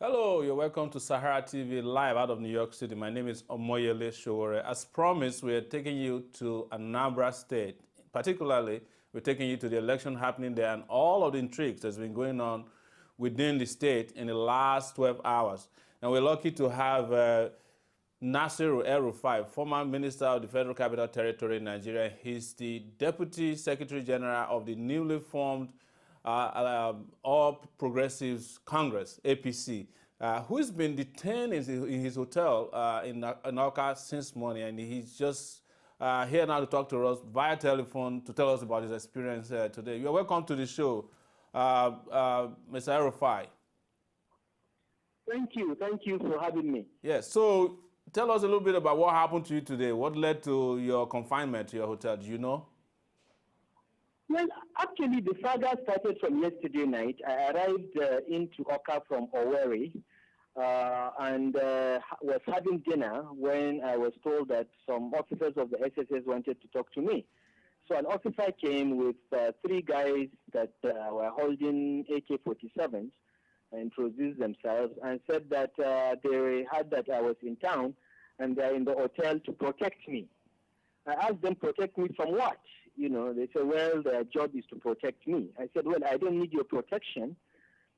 Hello, you're welcome to SaharaTV live out of New York City. My name is Omoyele Sowore. As promised, we are taking you to Anambra State. Particularly, we're taking you to the election happening there and all of the intrigues that's been going on within the state in the last 12 hours. And we're lucky to have Nasir El-Rufai, former Minister of the Federal Capital Territory in Nigeria. He's the Deputy Secretary General of the newly formed All Progressives Congress, APC, who's been detained in his hotel in Oka since morning, and he's just here now to talk to us via telephone to tell us about his experience today. You're welcome to the show, Mr. El-Rufai. Thank you for having me. Yes, so tell us a little bit about what happened to you today. What led to your confinement to your hotel? Do you know? Well, actually, the saga started from yesterday night. I arrived into Oka from Owerri and was having dinner when I was told that some officers of the SSS wanted to talk to me. So an officer came with three guys that were holding AK-47s and introduced themselves and said that they heard that I was in town and they're in the hotel to protect me. I asked them, protect me from what? You know, they said, well, their job is to protect me. I said, well, I don't need your protection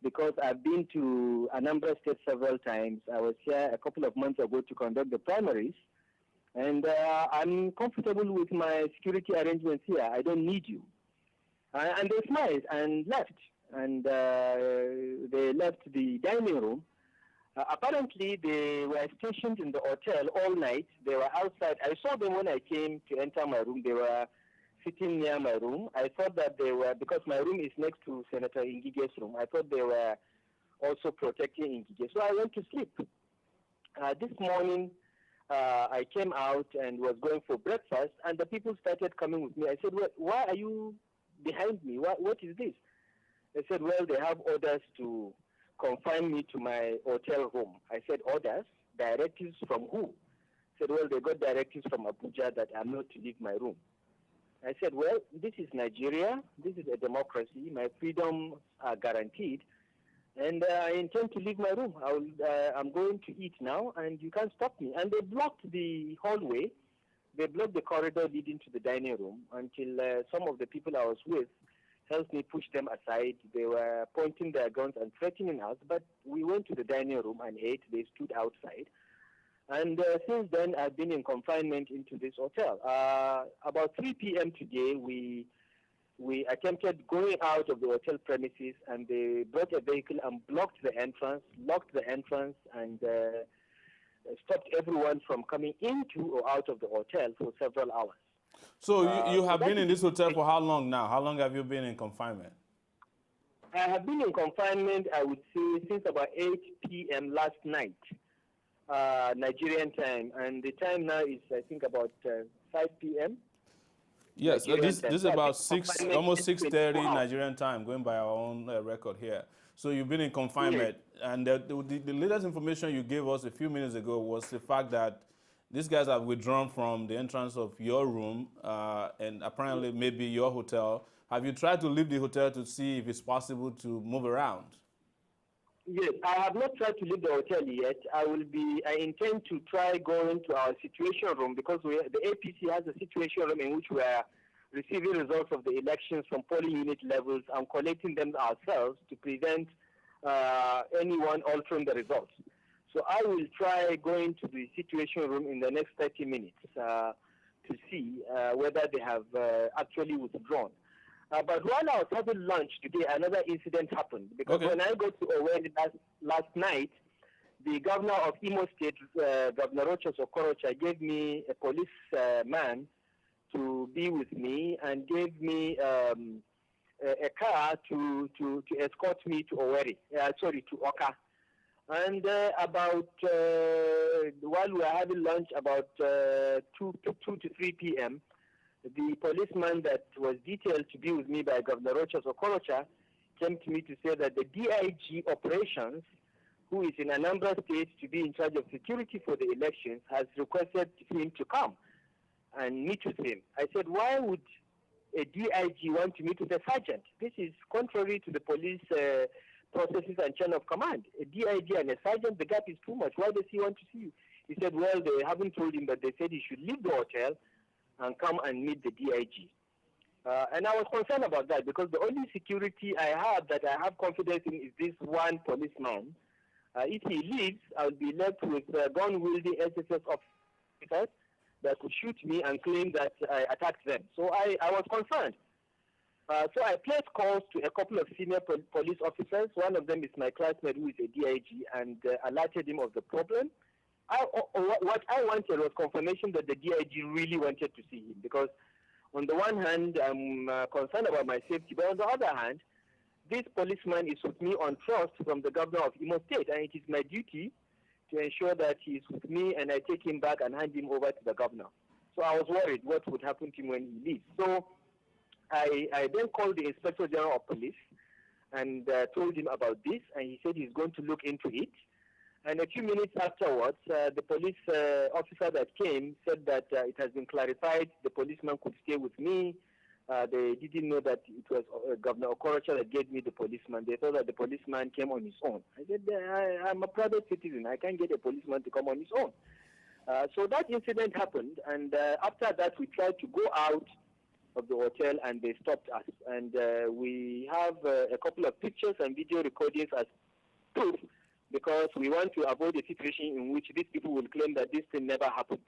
because I've been to Anambra State several times. I was here a couple of months ago to conduct the primaries, and I'm comfortable with my security arrangements here. I don't need you. And they smiled and left, and they left the dining room. Apparently, they were stationed in the hotel all night. They were outside. I saw them when I came to enter my room. They were sitting near my room. I thought that they were, because my room is next to Senator Ngige's room, I thought they were also protecting Ngige. So I went to sleep. This morning, I came out and was going for breakfast, and the people started coming with me. I said, well, why are you behind me? What is this? They said, well, they have orders to confine me to my hotel room. I said, orders? Directives from who? Said, well, they got directives from Abuja that I'm not to leave my room. I said, well, this is Nigeria. This is a democracy. My freedoms are guaranteed. And I intend to leave my room. I'm going to eat now, and you can't stop me. And they blocked the hallway. They blocked the corridor leading to the dining room until some of the people I was with helped me push them aside. They were pointing their guns and threatening us, but we went to the dining room and ate. They stood outside. And since then, I've been in confinement into this hotel. About 3 p.m. today, we attempted going out of the hotel premises, and they brought a vehicle and blocked the entrance, locked the entrance, and stopped everyone from coming into or out of the hotel for several hours. So you have been in this hotel for how long now? How long have you been in confinement? I have been in confinement, I would say, since about 8 p.m. last night. Nigerian time, and the time now is, I think, about 5 p.m. Yes, this is about almost 6:30 Nigerian time, going by our own record here. So you've been in confinement, yes. And the latest information you gave us a few minutes ago was the fact that these guys have withdrawn from the entrance of your room and apparently maybe your hotel. Have you tried to leave the hotel to see if it's possible to move around? Yes, I have not tried to leave the hotel yet. I intend to try going to our situation room because the APC has a situation room in which we are receiving results of the elections from polling unit levels and collecting them ourselves to prevent anyone altering the results. So I will try going to the situation room in the next 30 minutes to see whether they have actually withdrawn. But while I was having lunch today, another incident happened. Because when I got to Owerri last night, the governor of Imo State, Governor of Anambra, gave me a policeman to be with me and gave me a car to escort me to Owerri, to Oka. And while we were having lunch, about 2 to 3 p.m., the policeman that was detailed to be with me by Governor Rochas Okorocha came to me to say that the DIG operations, who is in Anambra State to be in charge of security for the elections, has requested him to come and meet with him. I said, why would a DIG want to meet with a sergeant? This is contrary to the police processes and chain of command. A DIG and a sergeant, the gap is too much. Why does he want to see you? He said, well, they haven't told him, but they said he should leave the hotel and come and meet the DIG. And I was concerned about that because the only security I have that I have confidence in is this one policeman. If he leaves, I'll be left with gun-wielding SSS officers that could shoot me and claim that I attacked them. So I was concerned. So I placed calls to a couple of senior police officers. One of them is my classmate who is a DIG, and alerted him of the problem. What I wanted was confirmation that the DIG really wanted to see him, because on the one hand, I'm concerned about my safety, but on the other hand, this policeman is with me on trust from the governor of Imo State, and it is my duty to ensure that he is with me and I take him back and hand him over to the governor. So I was worried what would happen to him when he leaves. So I then called the Inspector General of Police and told him about this, and he said he's going to look into it. And a few minutes afterwards, the police officer that came said that it has been clarified the policeman could stay with me. They didn't know that it was Governor Okorocha that gave me the policeman. They thought that the policeman came on his own. I said, I'm a private citizen. I can't get a policeman to come on his own. So that incident happened, and after that, we tried to go out of the hotel, and they stopped us. And we have a couple of pictures and video recordings as proof, because we want to avoid a situation in which these people will claim that this thing never happened.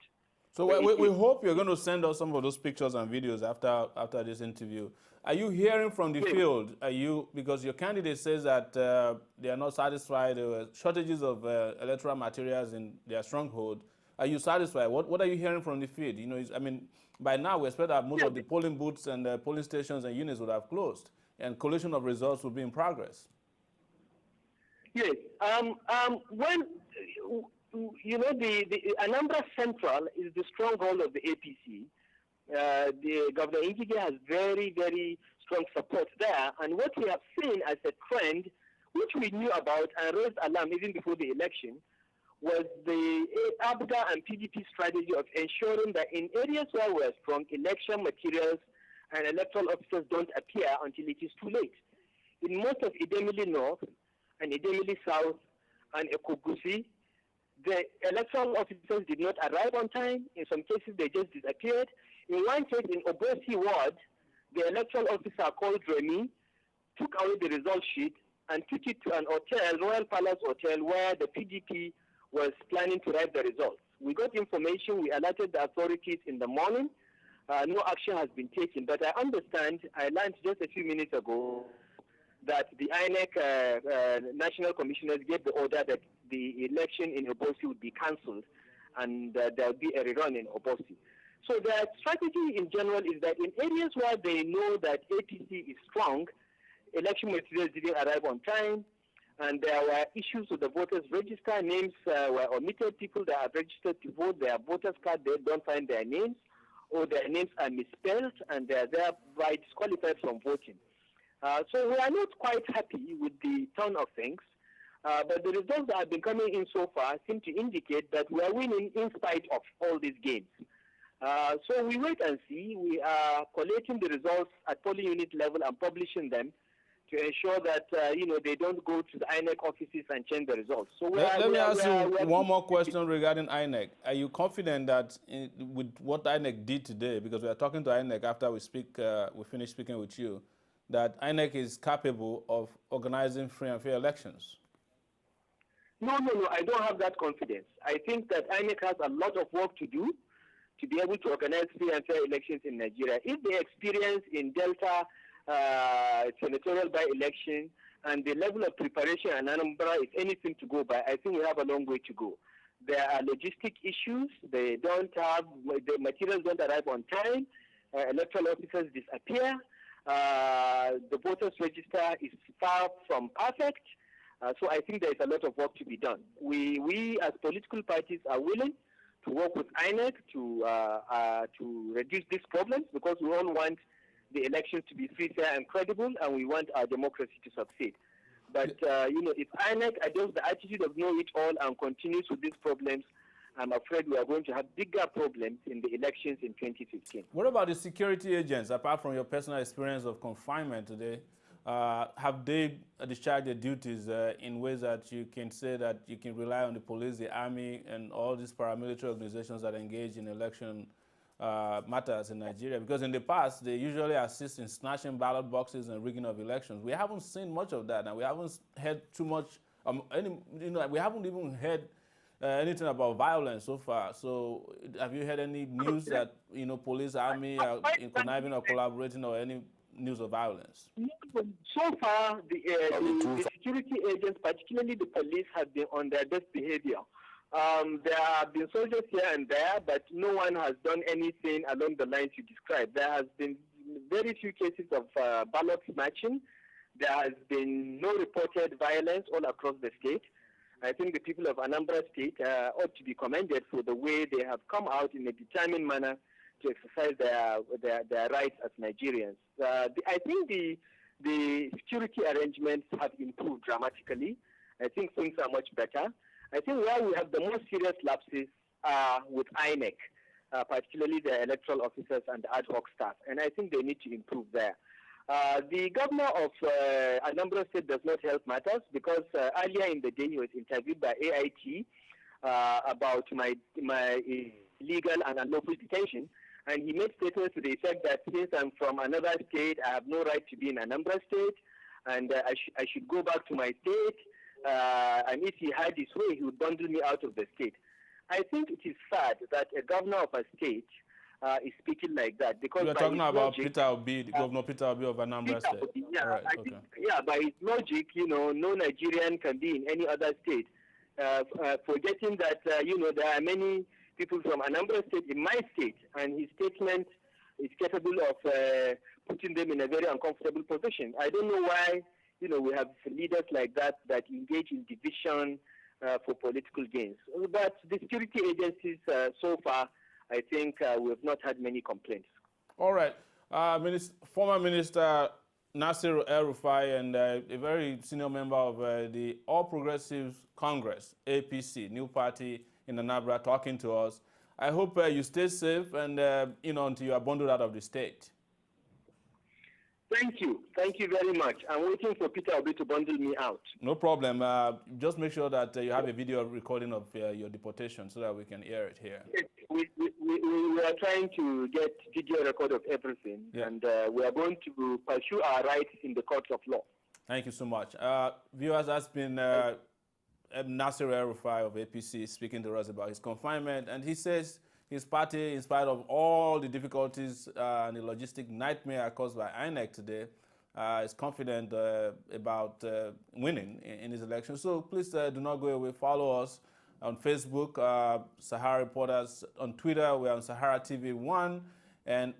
So we hope you're going to send us some of those pictures and videos after this interview. Are you hearing from the field? Because your candidate says that they are not satisfied. There were shortages of electoral materials in their stronghold. Are you satisfied? What are you hearing from the field? I mean, by now we expect that most of the polling booths and polling stations and units would have closed, and collation of results will be in progress. Yes. When the Anambra Central is the stronghold of the APC. The Governor Ngige has very, very strong support there. And what we have seen as a trend, which we knew about and raised alarm even before the election, was the ABDA and PDP strategy of ensuring that in areas where we are strong, election materials and electoral officers don't appear until it is too late. In most of Idemili North and Idemili South and Ekogusi, the electoral officers did not arrive on time. In some cases, they just disappeared. In one case, in Obosi Ward, the electoral officer called Remy took away the result sheet and took it to an hotel, Royal Palace Hotel, where the PDP was planning to write the results. We got information. We alerted the authorities in the morning. No action has been taken. But I understand, I learned just a few minutes ago, that the INEC national commissioners gave the order that the election in Obosi would be cancelled, and there will be a rerun in Obosi. So their strategy in general is that in areas where they know that APC is strong, election materials didn't arrive on time, and there were issues with the voters register. Names were omitted. People that are registered to vote, their voters card, they don't find their names, or their names are misspelled, and they are thereby disqualified from voting. So we are not quite happy with the tone of things, but the results that have been coming in so far seem to indicate that we are winning in spite of all these games. So we wait and see. We are collating the results at polling unit level and publishing them to ensure that they don't go to the INEC offices and change the results. So let me ask you one more question regarding INEC. Are you confident that with what INEC did today, because we are talking to INEC after we finish speaking with you, that INEC is capable of organizing free and fair elections? No, I don't have that confidence. I think that INEC has a lot of work to do to be able to organize free and fair elections in Nigeria. If the experience in Delta senatorial by-election and the level of preparation in Anambra is anything to go by, I think we have a long way to go. There are logistic issues. The materials don't arrive on time. Electoral officers disappear. The voters register is far from perfect. So I think there is a lot of work to be done. We as political parties are willing to work with INEC to reduce these problems, because we all want the elections to be free, fair, and credible, and we want our democracy to succeed. But if INEC adopts the attitude of know-it-all and continues with these problems, I'm afraid we are going to have bigger problems in the elections in 2015. What about the security agents, apart from your personal experience of confinement today? have they discharged their duties in ways that you can say that you can rely on the police, the army, and all these paramilitary organizations that engage in election matters in Nigeria? Because in the past, they usually assist in snatching ballot boxes and rigging of elections. We haven't seen much of that, and we haven't heard too much, we haven't even heard anything about violence so far. So have you heard any news that, police, army are conniving or collaborating, or any news of violence? So far, the security agents, particularly the police, have been on their best behavior. There have been soldiers here and there, but no one has done anything along the lines you described. There has been very few cases of ballot snatching. There has been no reported violence all across the state. I think the people of Anambra State ought to be commended for the way they have come out in a determined manner to exercise their rights as Nigerians. I think the security arrangements have improved dramatically. I think things are much better. I think where we have the most serious lapses are with INEC, particularly the electoral officers and the ad hoc staff, and I think they need to improve there. The governor of Anambra State does not help matters, because earlier in the day he was interviewed by AIT about my illegal and unlawful detention, and he made statements to the effect that since I'm from another state, I have no right to be in Anambra State, and I should go back to my state, and if he had his way, he would bundle me out of the state. I think it is sad that a governor of a state is speaking like that, because you're talking about Peter Obi, Governor Peter Obi of Anambra State. Obi, yeah, right, think, yeah, by his logic, no Nigerian can be in any other state. Forgetting that, there are many people from Anambra State in my state, and his statement is capable of putting them in a very uncomfortable position. I don't know why, we have leaders like that engage in division for political gains. But the security agencies, so far, I think we have not had many complaints. All right. Former Minister Nasir El-Rufai and a very senior member of the All Progressives Congress, APC, new party in Anambra, talking to us. I hope you stay safe and, until you are bundled out of the state. Thank you. Thank you very much. I'm waiting for Peter Obi to bundle me out. No problem. Just make sure that you have a video recording of your deportation so that we can hear it here. Yes, we are trying to get video record of everything, and we are going to pursue our rights in the courts of law. Thank you so much. Viewers, that's been Nasir El-Rufai of APC speaking to us about his confinement, and he says his party, in spite of all the difficulties and the logistic nightmare caused by INEC today, is confident about winning in his election. So please do not go away. Follow us on Facebook, Sahara Reporters. On Twitter, we're on SaharaTV1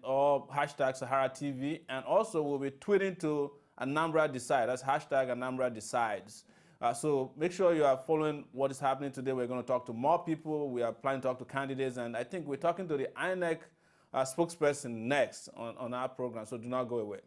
or hashtag SaharaTV. And also we'll be tweeting to Anambra Decide. That's hashtag Anambra Decides. So make sure you are following what is happening today. We're going to talk to more people. We are planning to talk to candidates. And I think we're talking to the INEC spokesperson next on our program. So do not go away.